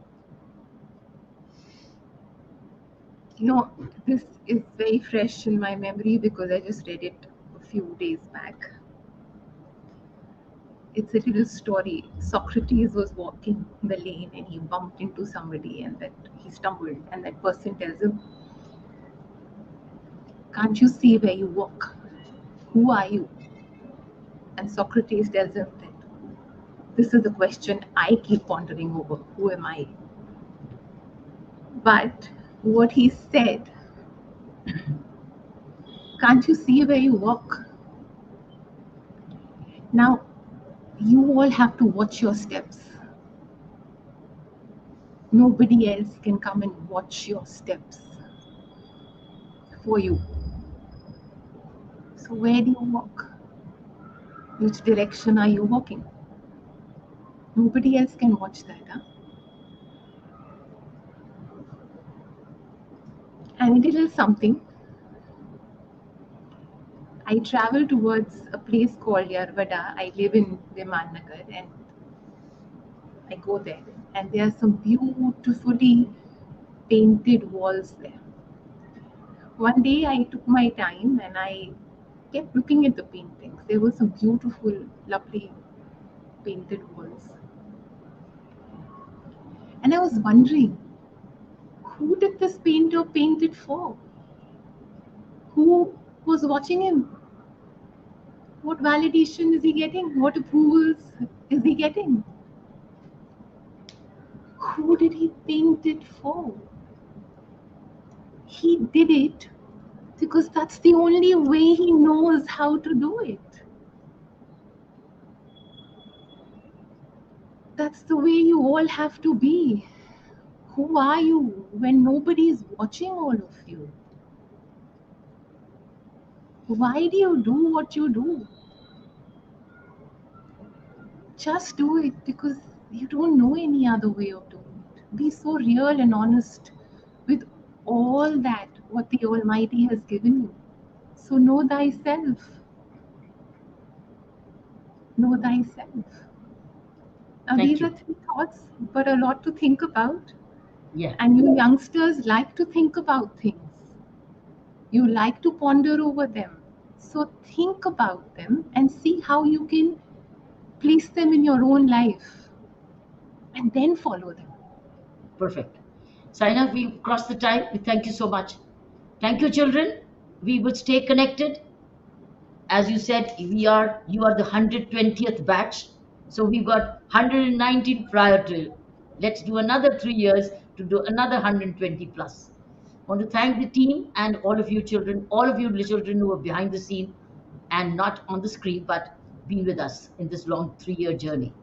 You know, this is very fresh in my memory because I just read it a few days back. It's a little story. Socrates was walking the lane and he bumped into somebody and that he stumbled, and that person tells him, "Can't you see where you walk? Who are you?" And Socrates tells him that this is the question I keep pondering over. Who am I? But what he said, "Can't you see where you walk?" Now, you all have to watch your steps. Nobody else can come and watch your steps for you. So where do you walk? Which direction are you walking? Nobody else can watch that, huh? And a little something. I travel towards a place called Yarvada. I live in Vimannagar and I go there. And there are some beautifully painted walls there. One day I took my time and I kept looking at the paintings. There were some beautiful, lovely painted walls. And I was wondering, who did this painter paint it for? Who was watching him? What validation is he getting? What approvals is he getting? Who did he paint it for? He did it because that's the only way he knows how to do it. That's the way you all have to be. Who are you when nobody is watching all of you? Why do you do what you do? Just do it because you don't know any other way of doing it. Be so real and honest with all that what the Almighty has given you. So know thyself. Know thyself. Now Thank these you. are 3 thoughts, but a lot to think about. Yeah. And you youngsters like to think about things. You like to ponder over them. So think about them and see how you can place them in your own life and then follow them. Perfect. Saina, we've crossed the time. We thank you so much. Thank you, children. We would stay connected. As you said, you are the 120th batch. So we've got 119 prior to. Let's do another 3 years to do another 120 plus. Want to thank the team and all of you children, all of you children who are behind the scene and not on the screen, but been with us in this long 3 year journey.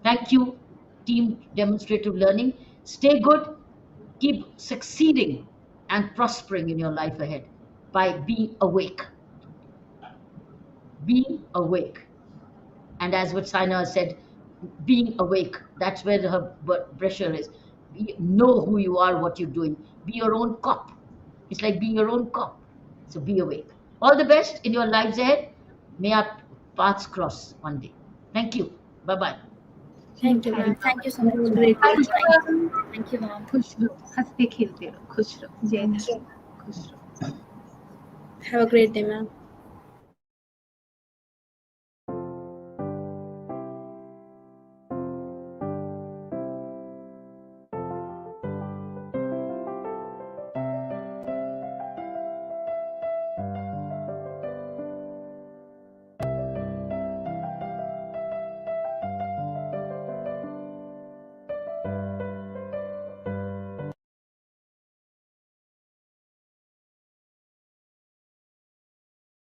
Thank you, team Demonstrative Learning. Stay good, keep succeeding and prospering in your life ahead by being awake. Being awake. And as what Saina said, being awake, that's where her pressure is. Know who you are, what you're doing. Be your own cop. It's like being your own cop. So be awake. All the best in your lives ahead. May our paths cross one day. Thank you. Bye bye. Thank you, ma'am. Thank you so much, ma'am. खुश रहो Thank you, ma'am. खुश रहो हंसते खेलते रहो खुश रहो जय हिंद खुश रहो Have a great day, ma'am.